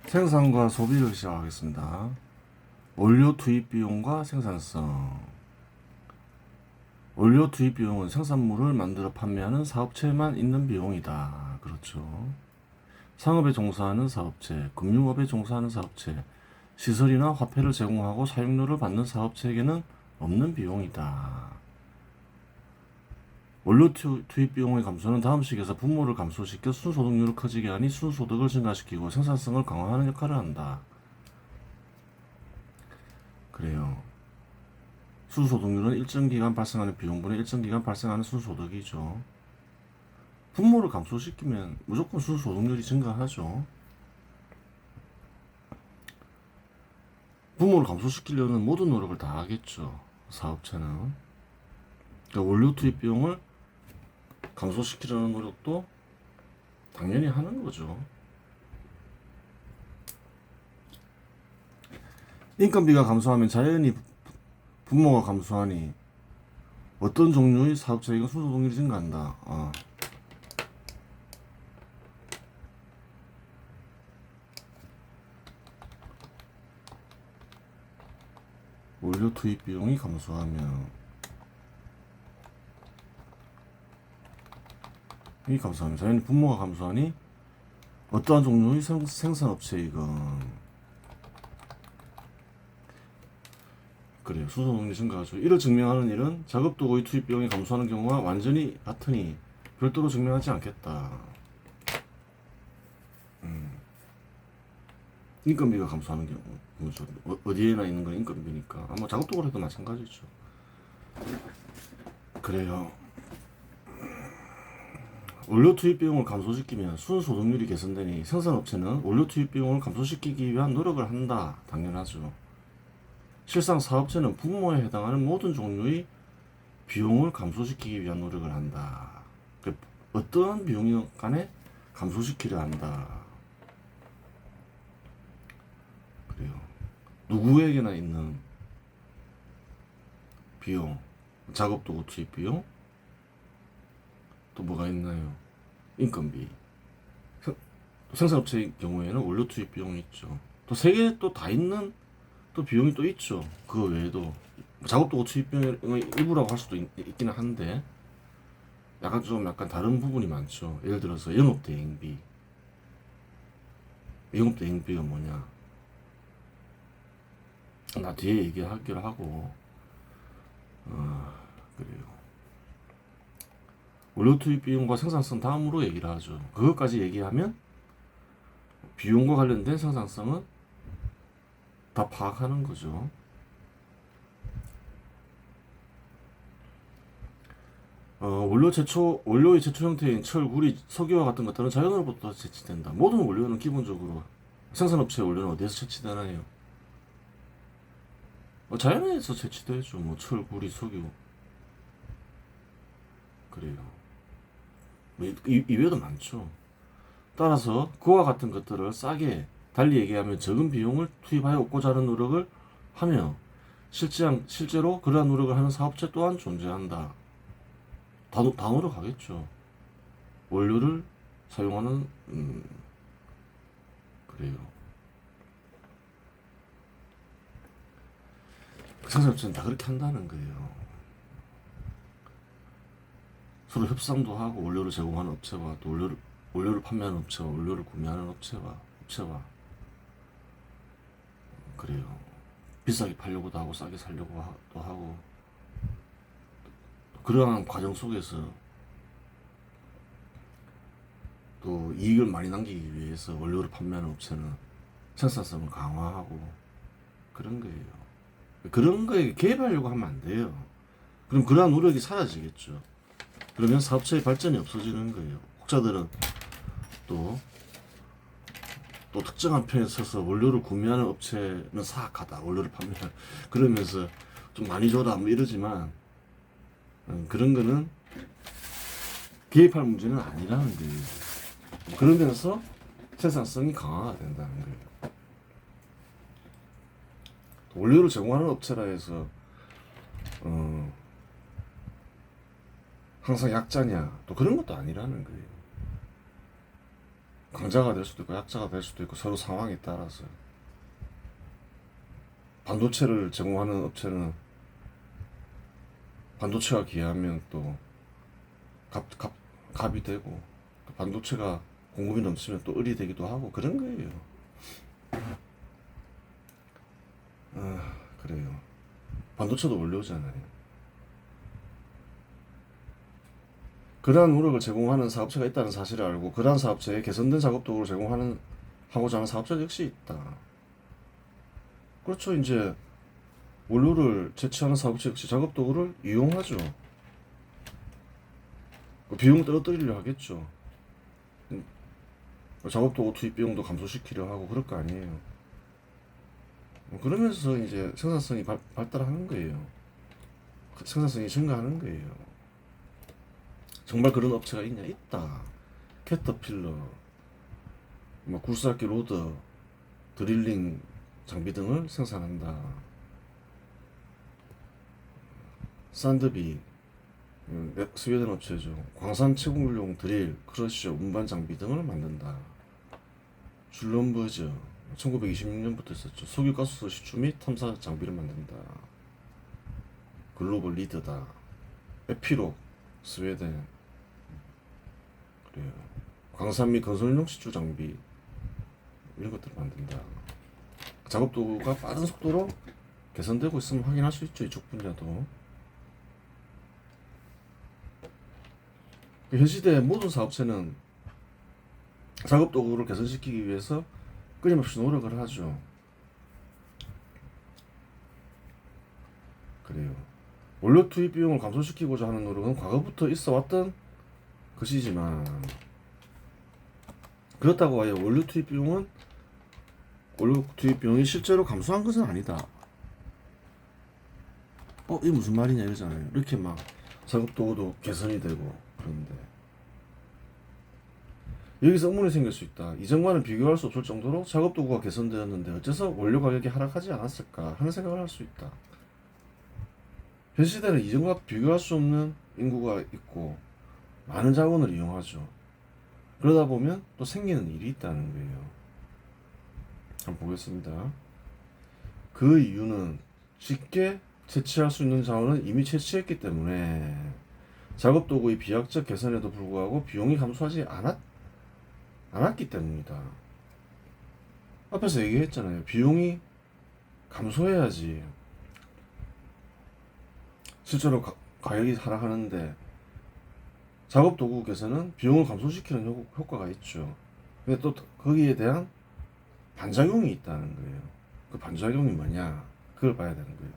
생산과 소비를 시작하겠습니다. 원료 투입 비용과 생산성. 원료 투입 비용은 생산물을 만들어 판매하는 사업체에만 있는 비용이다. 그렇죠. 상업에 종사하는 사업체, 금융업에 종사하는 사업체, 시설이나 화폐를 제공하고 사용료를 받는 사업체에게는 없는 비용이다. 원료 투입 비용의 감소는 다음 식에서 분모를 감소시켜 순소득률을 커지게 하니 순소득을 증가시키고 생산성을 강화하는 역할을 한다. 그래요. 순소득률은 일정 기간 발생하는 비용분의 일정 기간 발생하는 순소득이죠. 분모를 감소시키면 무조건 순소득률이 증가하죠. 분모를 감소시키려는 모든 노력을 다 하겠죠. 사업체는. 그러니까 원료 투입 비용을 감소시키려는 노력도 당연히 하는 거죠. 인건비가 감소하면 자연히 분모가 감소하니 어떤 종류의 사업체에게 순소득률이 증가한다. 원료 투입 비용이 감소하면 자연히 분모가 감소하니 어떠한 종류의 생산업체이건 그래요. 순소득률이 증가하죠. 이를 증명하는 일은 작업도구의 투입 비용이 감소하는 경우와 완전히 같으니 별도로 증명하지 않겠다. 인건비가 감소하는 경우죠. 어디에나 있는 건 인건비니까. 아마 작업도구로 해도 마찬가지죠. 그래요. 원료 투입 비용을 감소시키면 순소득률이 개선되니 생산업체는 원료 투입 비용을 감소시키기 위한 노력을 한다. 당연하죠. 실상 사업체는 분모에 해당하는 모든 종류의 비용을 감소시키기 위한 노력을 한다. 어떠한 비용이 간에 감소시키려 한다. 그래요. 누구에게나 있는 비용, 작업도구 투입 비용, 또 뭐가 있나요? 인건비. 생산업체의 경우에는 원료 투입 비용이 있죠. 또 세 개 또 다 있는 또 비용이 또 있죠. 그 외에도 작업도구 투입 비용의 일부라고 할 수도 있기는 한데 약간 다른 부분이 많죠. 예를 들어서 영업대행비. 영업대행비가 뭐냐? 나 뒤에 얘기하기로 하고 그래요. 원료 투입 비용과 생산성 다음으로 얘기를 하죠. 그것까지 얘기하면 비용과 관련된 생산성은 다 파악하는 거죠. 원료의 제초 형태인 철, 구리, 석유와 같은 것들은 자연으로부터 채취된다. 모든 원료는 기본적으로 생산업체의 원료는 어디에서 채취되나요? 자연에서 채취되죠. 뭐 철, 구리, 석유. 그래요. 이외에도 많죠. 따라서 그와 같은 것들을 싸게, 달리 얘기하면 적은 비용을 투입하여 얻고자 하는 노력을 하며 실제로 그러한 노력을 하는 사업체 또한 존재한다. 다 노력하겠죠. 원료를 사용하는 그래요. 생산업체는 다 그렇게 한다는 거예요. 서로 협상도 하고 원료를 제공하는 업체와 또 원료를 판매하는 업체와 원료를 구매하는 업체와 그래요. 비싸게 팔려고도 하고 싸게 살려고 도 하고 그러한 과정 속에서 또 이익을 많이 남기기 위해서 원료를 판매하는 업체는 생산성을 강화하고 그런 거예요. 그런 거에 개입하려고 하면 안 돼요. 그럼 그러한 노력이 사라지겠죠. 그러면 사업체의 발전이 없어지는 거예요. 혹자들은 또 특정한 편에 서서 원료를 구매하는 업체는 사악하다. 원료를 판매하는 그러면서 좀 많이 줘라 뭐 이러지만 그런 거는 개입할 문제는 아니라는 거예요. 그러면서 생산성이 강화가 된다는 거예요. 원료를 제공하는 업체라 해서 항상 약자냐 또 그런 것도 아니라는 거예요. 강자가 될 수도 있고 약자가 될 수도 있고 서로 상황에 따라서. 반도체를 제공하는 업체는 반도체가 귀하면 또 갑이 되고, 또 반도체가 공급이 넘치면 또 을이 되기도 하고 그런 거예요. 그래요. 반도체도 원료잖아요. 그러한 노력을 제공하는 사업체가 있다는 사실을 알고 그러한 사업체에 개선된 작업 도구를 하고자 하는 사업자 역시 있다. 그렇죠. 이제 원료를 채취하는 사업체 역시 작업 도구를 이용하죠. 비용 떨어뜨리려 하겠죠. 작업 도구 투입 비용도 감소시키려 하고 그럴 거 아니에요. 그러면서 이제 생산성이 발달하는 거예요. 생산성이 증가하는 거예요. 정말 그런 업체가 있냐? 있다. 캐터필러, 뭐 굴삭기 로더, 드릴링 장비 등을 생산한다. 산드비, 스웨덴 업체죠. 광산 채굴용 드릴, 크러쉬, 운반 장비 등을 만든다. 줄럼버즈, 1926년부터 있었죠. 석유가스 시추 및 탐사 장비를 만든다. 글로벌 리더다. 에피록, 스웨덴. 그래요. 광산 및 건설용 시추 장비 이런 것들을 만든다. 작업 도구가 빠른 속도로 개선되고 있으면 확인할 수 있죠. 이쪽 분야도. 현 시대의 모든 사업체는 작업 도구를 개선시키기 위해서 끊임없이 노력을 하죠. 그래요. 원료 투입 비용을 감소시키고자 하는 노력은 과거부터 있어 왔던 것이지만, 그렇다고 해요. 원료 투입 비용이 실제로 감소한 것은 아니다. 이게 무슨 말이냐 이러잖아요. 이렇게 막 작업 도구도 개선이 되고 그런데 여기서 의문이 생길 수 있다. 이전과는 비교할 수 없을 정도로 작업 도구가 개선되었는데 어째서 원료 가격이 하락하지 않았을까 하는 생각을 할 수 있다. 현 시대는 이전과 비교할 수 없는 인구가 있고 많은 자원을 이용하죠. 그러다 보면 또 생기는 일이 있다는 거예요. 한번 보겠습니다. 그 이유는 쉽게 채취할 수 있는 자원은 이미 채취했기 때문에 작업 도구의 비약적 개선에도 불구하고 비용이 감소하지 않았기 때문이다. 앞에서 얘기했잖아요. 비용이 감소해야지 실제로 가격이 하락하는데, 작업 도구 개선은 비용을 감소시키는 효과가 있죠. 근데 또 거기에 대한 반작용이 있다는 거예요. 그 반작용이 뭐냐? 그걸 봐야 되는 거예요.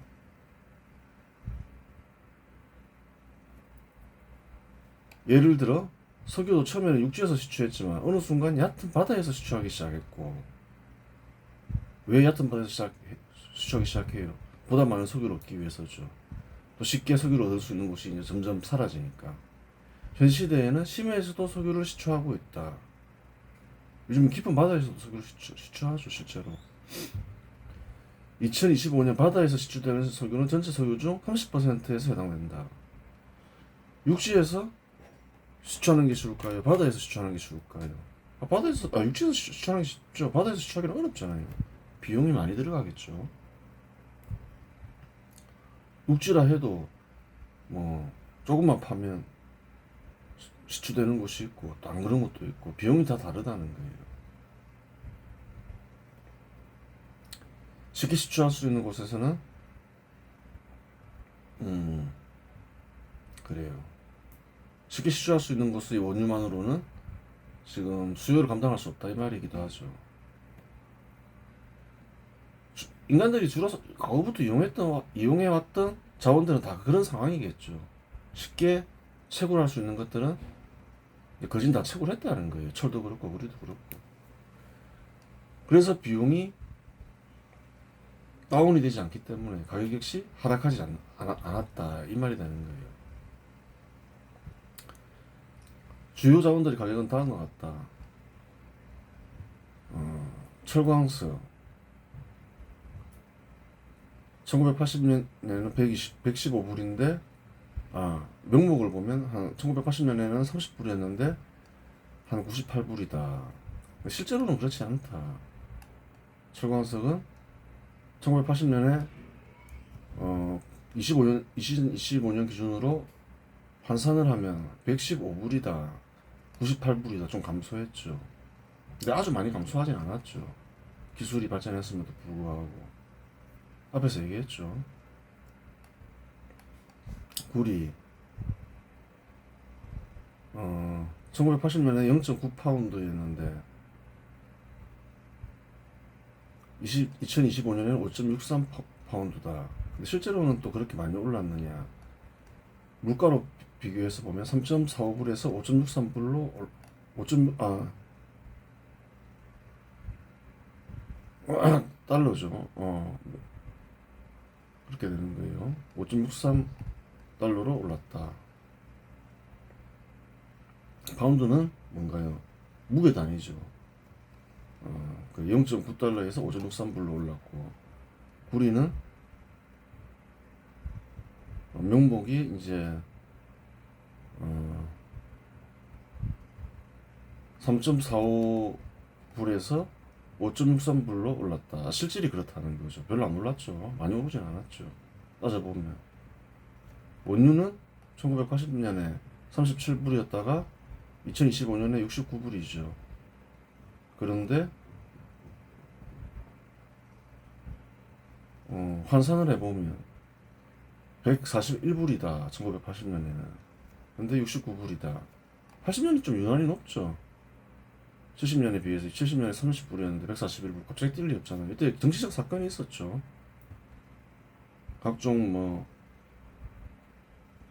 예를 들어 석유도 처음에는 육지에서 시추했지만 어느 순간 얕은 바다에서 시추하기 시작했고, 왜 얕은 바다에서 시추하기 시작해요? 보다 많은 석유를 얻기 위해서죠. 또 쉽게 석유를 얻을 수 있는 곳이 이제 점점 사라지니까. 현 시대에는 심해에서도 석유를 시추하고 있다. 요즘 깊은 바다에서도 석유를 시추하죠, 실제로. 2025년 바다에서 시추되는 석유는 전체 석유 중 30%에서 해당된다. 육지에서 시추하는 게 쉬울까요? 바다에서 시추하는 게 쉬울까요? 육지에서 시추하는 게 쉽죠. 바다에서 시추하기는 어렵잖아요. 비용이 많이 들어가겠죠. 육지라 해도 뭐 조금만 파면 시추되는 곳이 있고 또 안 그런 것도 있고 비용이 다 다르다는 거예요. 쉽게 시추할 수 있는 곳에서는 그래요. 쉽게 시추할 수 있는 곳의 원유만으로는 지금 수요를 감당할 수 없다 이 말이기도 하죠. 인간들이 줄어서 과거부터 이용해왔던 자원들은 다 그런 상황이겠죠. 쉽게 채굴할 수 있는 것들은 거진 다 채굴했다는 거예요. 철도 그렇고 우리도 그렇고. 그래서 비용이 다운이 되지 않기 때문에 가격 역시 하락하지 않았다 이 말이 되는 거예요. 주요 자원들의 가격은 다음과 같다. 철광석 1980년에는 115불인데 명목을 보면 한 1980년에는 30불이었는데 한 98불이다. 실제로는 그렇지 않다. 철광석은 1980년에 2025년 기준으로 환산을 하면 115불이다, 98불이다 좀 감소했죠. 근데 아주 많이 감소하진 않았죠. 기술이 발전했음에도 불구하고. 앞에서 얘기했죠. 굴이 1980년에 0.9파운드였는데 2025년에는 5.63파운드다. 근데 실제로는 또 그렇게 많이 올랐느냐? 물가로 비교해서 보면 3.45불에서 5.63불로 5. 달러죠. 그렇게 되는 거예요. 5.63달러로 올랐다. 파운드는 뭔가요? 무게 단위죠. 그 0.9달러에서 5.63불로 올랐고, 구리는 명목이 이제 3.45불에서 5.63불로 올랐다. 실질이 그렇다는 거죠. 별로 안 올랐죠. 많이 오르진 않았죠. 따져보면 원유는 1980년에 37불이었다가 2025년에 69불이죠. 그런데 환산을 해보면 141불이다. 1980년에는. 근데 69불이다. 80년이 좀 유난히 높죠. 70년에 비해서 70년에 30불이었는데 141불. 갑자기 뛸 리 없잖아요. 이때 정치적 사건이 있었죠. 각종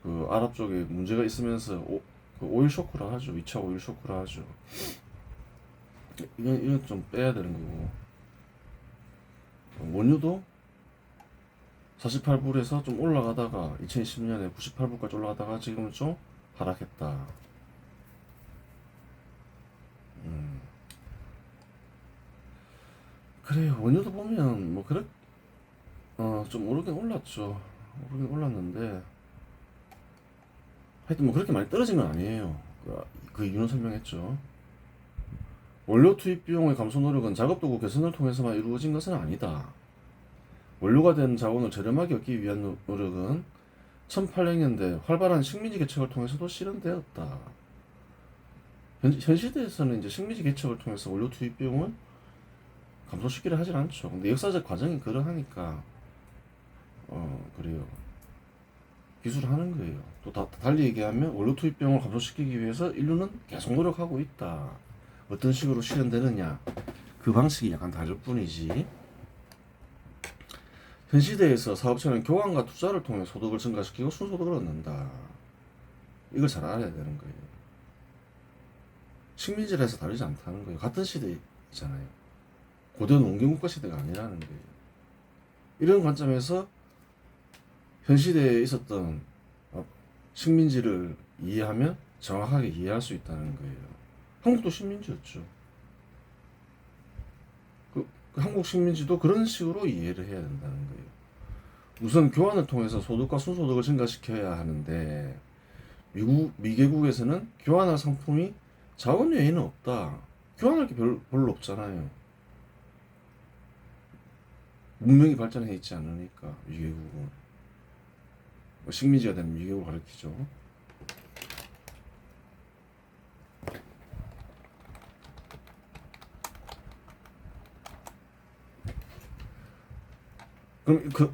그 아랍 쪽에 문제가 있으면서 그 오일 쇼크라 하죠. 2차 오일 쇼크라 하죠. 이건 좀 빼야 되는 거고. 원유도 48불에서 좀 올라가다가 2010년에 98불까지 올라가다가 지금은 좀 하락했다. 그래요. 원유도 보면 뭐 그래 좀 오르긴 올랐죠. 오르긴 올랐는데 하여튼 뭐 그렇게 많이 떨어진 건 아니에요. 그 이유는 설명했죠. 원료 투입 비용의 감소 노력은 작업 도구 개선을 통해서만 이루어진 것은 아니다. 원료가 된 자원을 저렴하게 얻기 위한 노력은 1800년대 활발한 식민지 개척을 통해서도 실현되었다. 현 시대에서는 이제 식민지 개척을 통해서 원료 투입 비용을 감소시키려 하진 않죠. 근데 역사적 과정이 그러하니까 그래요. 기술을 하는 거예요. 또 달리 얘기하면 원료 투입 비용을 감소시키기 위해서 인류는 계속 노력하고 있다. 어떤 식으로 실현되느냐, 그 방식이 약간 다를 뿐이지. 현 시대에서 사업체는 교환과 투자를 통해 소득을 증가시키고 순소득을 얻는다. 이걸 잘 알아야 되는 거예요. 식민지라서 다르지 않다는 거예요. 같은 시대잖아요. 고대 농경국가 시대가 아니라는 거예요. 이런 관점에서 현 시대에 있었던 식민지를 이해하면 정확하게 이해할 수 있다는 거예요. 한국도 식민지였죠. 그 한국 식민지도 그런 식으로 이해를 해야 된다는 거예요. 우선 교환을 통해서 소득과 순소득을 증가시켜야 하는데 미개국에서는 교환할 상품이 자원 외에는 없다. 교환할 게 별로 없잖아요. 문명이 발전해 있지 않으니까. 미개국은 식민지가 되는 미개국을 가리키죠.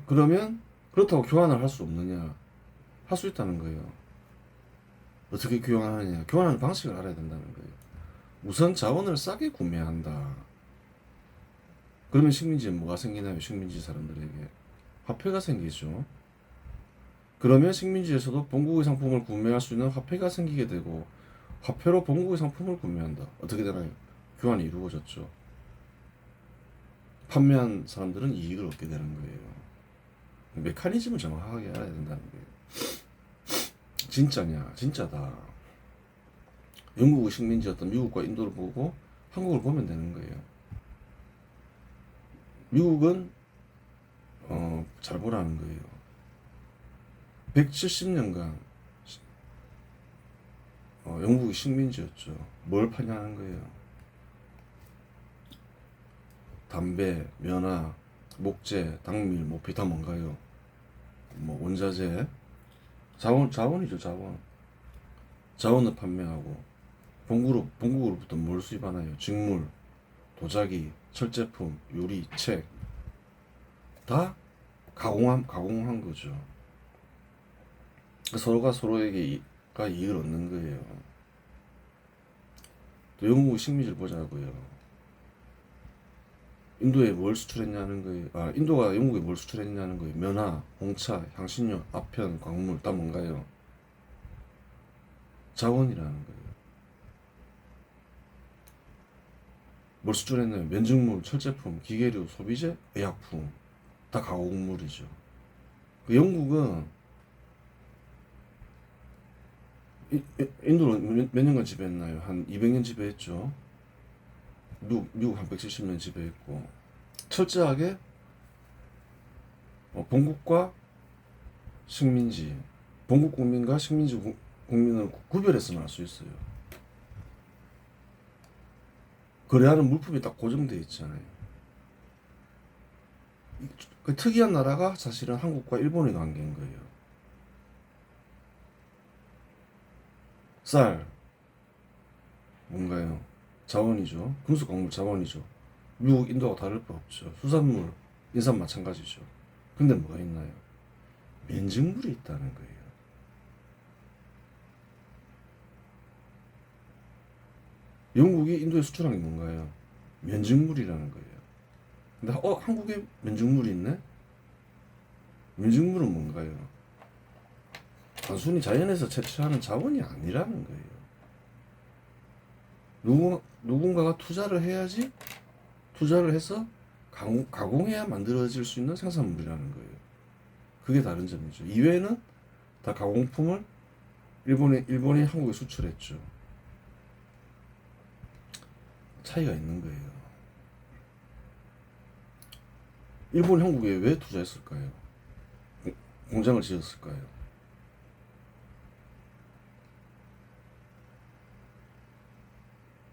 그러면 그렇다고 교환을 할 수 없느냐? 할 수 있다는 거예요. 어떻게 교환하느냐? 교환하는 방식을 알아야 된다는 거예요. 우선 자원을 싸게 구매한다. 그러면 식민지에 뭐가 생기나요? 식민지 사람들에게 화폐가 생기죠. 그러면 식민지에서도 본국의 상품을 구매할 수 있는 화폐가 생기게 되고 화폐로 본국의 상품을 구매한다. 어떻게 되나요? 교환이 이루어졌죠. 판매한 사람들은 이익을 얻게 되는 거예요. 메커니즘을 정확하게 알아야 된다는 거예요. 진짜냐? 진짜다. 영국의 식민지였던 미국과 인도를 보고 한국을 보면 되는 거예요. 미국은 잘 보라는 거예요. 170년간 영국이 식민지였죠. 뭘 파냐는 거예요. 담배, 면화, 목재, 당밀, 모피 다 뭔가요? 뭐 원자재, 자원이죠, 자원. 자원을 판매하고 본국으로부터 뭘 수입하나요? 직물, 도자기, 철제품, 유리, 책 다 가공한 거죠. 서로가 서로에게가 이익을 얻는 거예요. 또 영국 식민지를 보자고요. 인도에 뭘 수출했냐는 거예요. 인도가 영국에 뭘 수출했냐는 거예요. 면화, 홍차, 향신료, 아편, 광물 다 뭔가요? 자원이라는 거예요. 뭘 수출했나요? 면직물, 철제품, 기계류, 소비재, 의약품 다 가공물이죠. 영국은 인도는 몇 년간 지배했나요? 한 200년 지배했죠. 미국 한 170년 지배했고 철저하게 본국과 식민지, 본국 국민과 식민지 국민을 구별해서는 알 수 있어요. 거래하는 물품이 딱 고정되어 있잖아요. 그 특이한 나라가 사실은 한국과 일본의 관계인 거예요. 쌀, 뭔가요? 자원이죠. 금속 광물 자원이죠. 미국, 인도가 다를 바 없죠. 수산물, 인삼 마찬가지죠. 근데 뭐가 있나요? 면직물이 있다는 거예요. 영국이 인도에 수출한 게 뭔가요? 면직물이라는 거예요. 근데 한국에 면직물이 있네? 면직물은 뭔가요? 단순히 자연에서 채취하는 자원이 아니라는 거예요. 누군가가 투자를 해야지, 투자를 해서 가공해야 만들어질 수 있는 생산물이라는 거예요. 그게 다른 점이죠. 이외에는 다 가공품을 일본이 한국에 수출했죠. 차이가 있는 거예요. 일본 한국에 왜 투자했을까요? 공장을 지었을까요?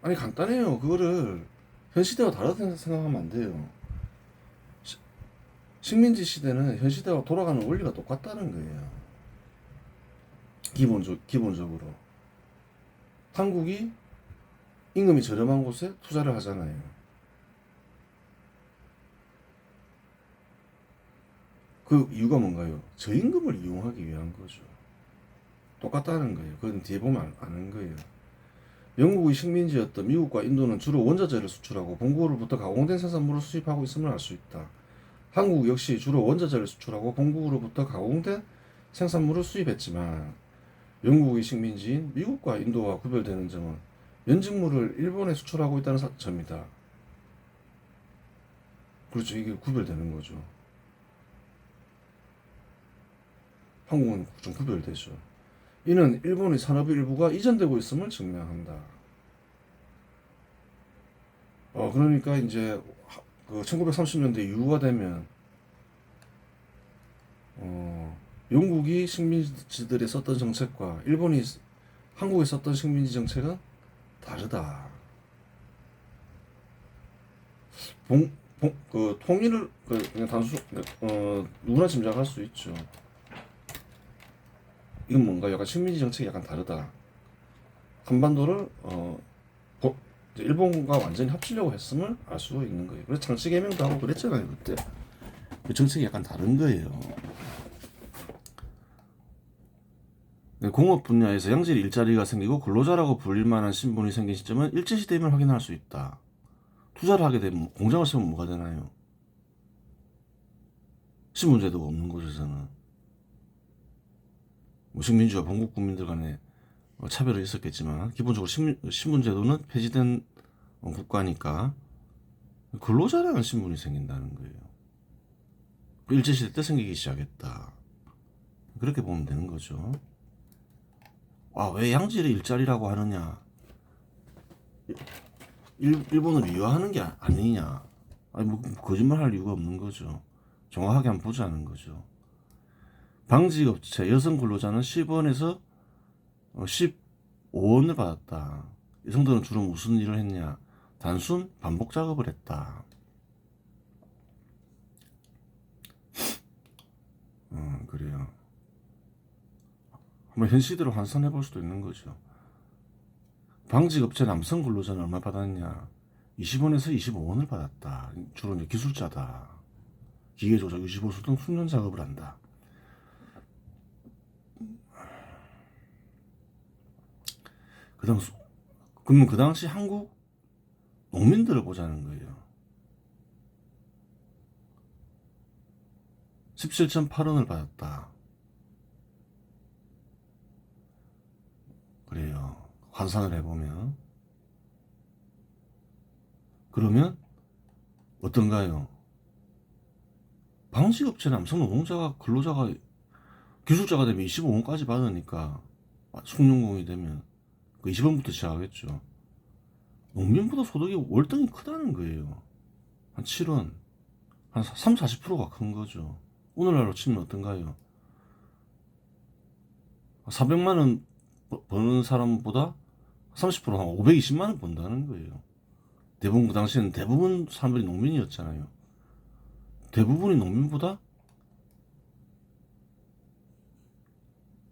아니 간단해요. 그거를 현 시대와 다르다고 생각하면 안 돼요. 식민지 시대는 현 시대와 돌아가는 원리가 똑같다는 거예요. 기본적으로 한국이 임금이 저렴한 곳에 투자를 하잖아요. 그 이유가 뭔가요? 저임금을 이용하기 위한 거죠. 똑같다는 거예요. 그건 뒤에 보면 아는 거예요. 영국의 식민지였던 미국과 인도는 주로 원자재를 수출하고 본국으로부터 가공된 생산물을 수입하고 있음을 알 수 있다. 한국 역시 주로 원자재를 수출하고 본국으로부터 가공된 생산물을 수입했지만 영국의 식민지인 미국과 인도와 구별되는 점은 면직물을 일본에 수출하고 있다는 점이다. 그렇죠. 이게 구별되는 거죠. 한국은 좀 구별되죠. 이는 일본의 산업의 일부가 이전되고 있음을 증명한다. 그러니까 이제 그 1930년대 이후가 되면 영국이 식민지들이 썼던 정책과 일본이 한국에 썼던 식민지 정책은 다르다. 그 통일을 그냥 누구나 짐작할 수 있죠. 이건 뭔가 약간 식민지 정책이 약간 다르다. 한반도를 일본과 완전히 합치려고 했음을 알 수 있는 거예요. 그래서 장치 개명도 하고 그랬잖아요 그때. 그 정책이 약간 다른 거예요. 공업 분야에서 양질 일자리가 생기고 근로자라고 불릴 만한 신분이 생긴 시점은 일제시대임을 확인할 수 있다. 투자를 하게 되면 공장을 세우면 뭐가 되나요? 신분제도가 없는 곳에서는 식민지와 본국 국민들 간에 차별이 있었겠지만 기본적으로 신분제도는 폐지된 국가니까 근로자라는 신분이 생긴다는 거예요. 일제시대 때 생기기 시작했다. 그렇게 보면 되는 거죠. 왜 양질의 일자리라고 하느냐? 일본을 위화하는 게 아니냐? 뭐 거짓말할 이유가 없는 거죠. 정확하게 한번 보자는 거죠. 방직업체 여성 근로자는 10원에서 15원을 받았다. 이 성도는 주로 무슨 일을 했냐? 단순 반복 작업을 했다. 한번 현 시대로 환산해 볼 수도 있는 거죠. 방직업체 남성 근로자는 얼마 받았냐? 20원에서 25원을 받았다. 주로 이제 기술자다. 기계조작, 유지보수 등 숙련 작업을 한다. 그러면 그 당시 한국 농민들을 보자는 거예요. 17.8원을 받았다. 그래요. 환산을 해보면. 그러면 어떤가요? 방직업체 남성 노동자가 근로자가 기술자가 되면 25원까지 받으니까 숙련공이 되면 그 20원부터 시작하겠죠. 농민보다 소득이 월등히 크다는 거예요. 한 7원, 한 3, 40%가 큰 거죠. 오늘날로 치면 어떤가요? 400만 원 버는 사람보다 30%한 520만 원 번다는 거예요. 대부분 그 당시에는 대부분 사람들이 농민이었잖아요. 대부분이 농민보다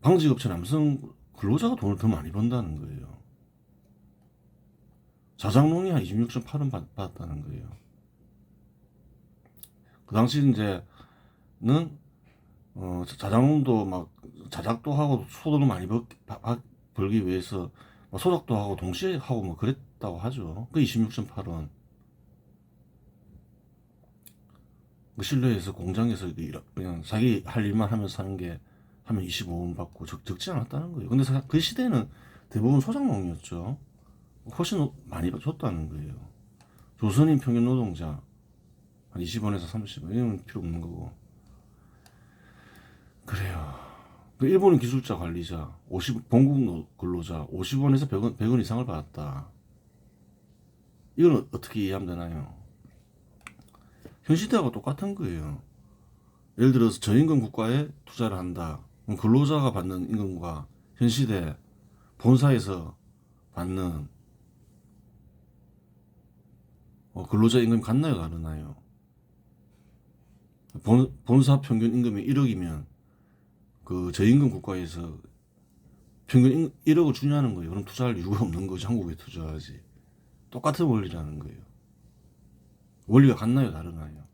방직업체 남성 근로자가 돈을 더 많이 번다는 거예요. 자작농이 한 26.8원 받았다는 거예요. 그 당시 이제는 자작농도 막 자작도 하고 소득을 많이 벌기 위해서 소작도 하고 동시에 하고 뭐 그랬다고 하죠. 그 26.8원. 그 실내에서 공장에서 그냥 자기 할 일만 하면서 사는 게 하면 25원 받고 적지 않았다는 거예요. 근데 그 시대는 대부분 소작농이었죠. 훨씬 많이 줬다는 거예요. 조선인 평균 노동자 한 20원에서 30원 이런 필요 없는 거고. 그래요. 그 일본인 기술자 관리자 본국 근로자 50원에서 100원 이상을 받았다. 이건 어떻게 이해하면 되나요? 현 시대하고 똑같은 거예요. 예를 들어서 저임금 국가에 투자를 한다. 그럼 근로자가 받는 임금과 현 시대 본사에서 받는 근로자 임금이 같나요, 다르나요? 본사 평균 임금이 1억이면 그 저임금 국가에서 평균 1억을 주냐는 거예요. 그럼 투자할 이유가 없는 거죠. 한국에 투자하지. 똑같은 원리라는 거예요. 원리가 같나요, 다르나요?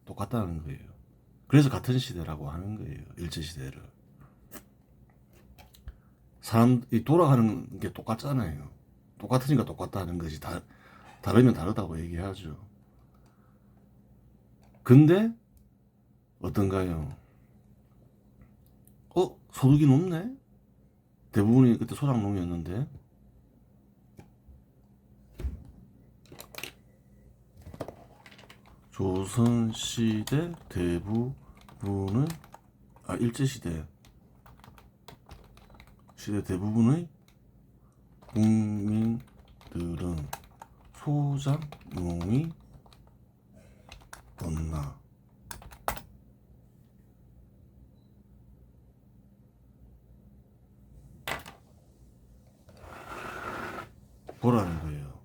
똑같다는 거예요. 그래서 같은 시대라고 하는 거예요. 일제시대를. 사람이 돌아가는 게 똑같잖아요. 똑같으니까 똑같다는 거지. 다르면 다르다고 얘기하죠. 근데 어떤가요? 소득이 높네? 대부분이 그때 소작농이었는데 조선시대 대부분의 일제시대 시대 대부분의 국민들은 소작농이 없나? 보라는 거예요.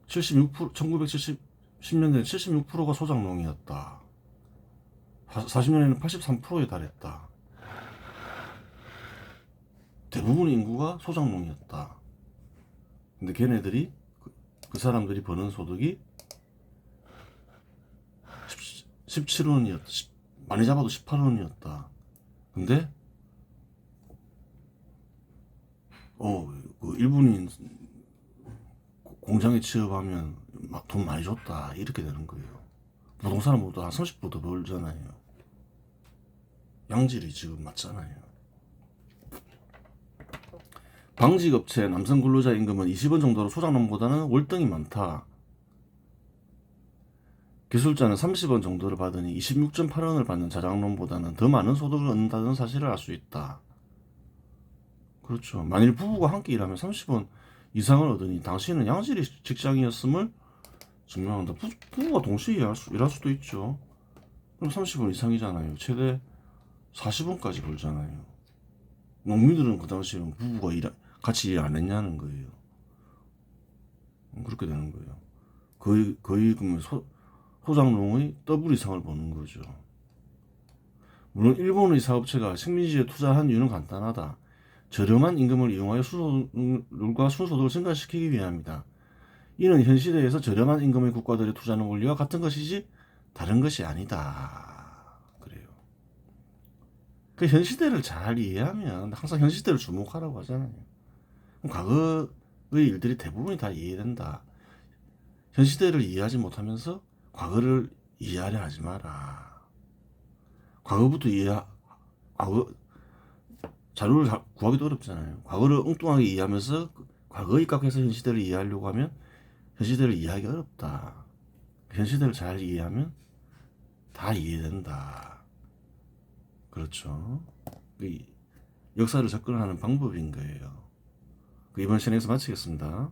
76% 1910년대에 76%가 소작농이었다. 40년에는 83%에 달했다. 대부분의 인구가 소작농이었다. 근데 걔네들이 그 사람들이 버는 소득이 17원이었다. 많이 잡아도 18원이었다. 근데 그 일본인 공장에 취업하면 막 돈 많이 줬다 이렇게 되는 거예요. 부동산은 모두 한 30%더 벌잖아요. 양질이 지금 맞잖아요. 방직업체 남성 근로자 임금은 20원 정도로 소작농보다는 월등히 많다. 기술자는 30원 정도를 받으니 26.8원을 받는 자작농보다는 더 많은 소득을 얻는다는 사실을 알 수 있다. 그렇죠. 만일 부부가 함께 일하면 30원 이상을 얻으니 당신은 양질의 직장이었음을 증명한다. 부부가 동시에 일할 수도 있죠. 그럼 30원 이상이잖아요. 최대 40원까지 벌잖아요. 농민들은 그 당시에 부부가 같이 일 안 했냐는 거예요. 그렇게 되는 거예요. 거의 그러면 소작농의 더블 이상을 버는 거죠. 물론 일본의 사업체가 식민지에 투자한 이유는 간단하다. 저렴한 임금을 이용하여 수소률과 순소득을 증가시키기 위함이다. 이는 현 시대에서 저렴한 임금의 국가들의 투자는 원리와 같은 것이지 다른 것이 아니다. 그래요. 그 현 시대를 잘 이해하면 항상 현 시대를 주목하라고 하잖아요. 과거의 일들이 대부분이 다 이해된다. 현 시대를 이해하지 못하면서 과거를 이해하려 하지 마라. 과거부터 과거 자료를 구하기도 어렵잖아요. 과거를 엉뚱하게 이해하면서 과거에 입각해서 현 시대를 이해하려고 하면 현 시대를 이해하기 어렵다. 현 시대를 잘 이해하면 다 이해된다. 그렇죠. 역사를 접근하는 방법인 거예요. 이번 시간에서 마치겠습니다.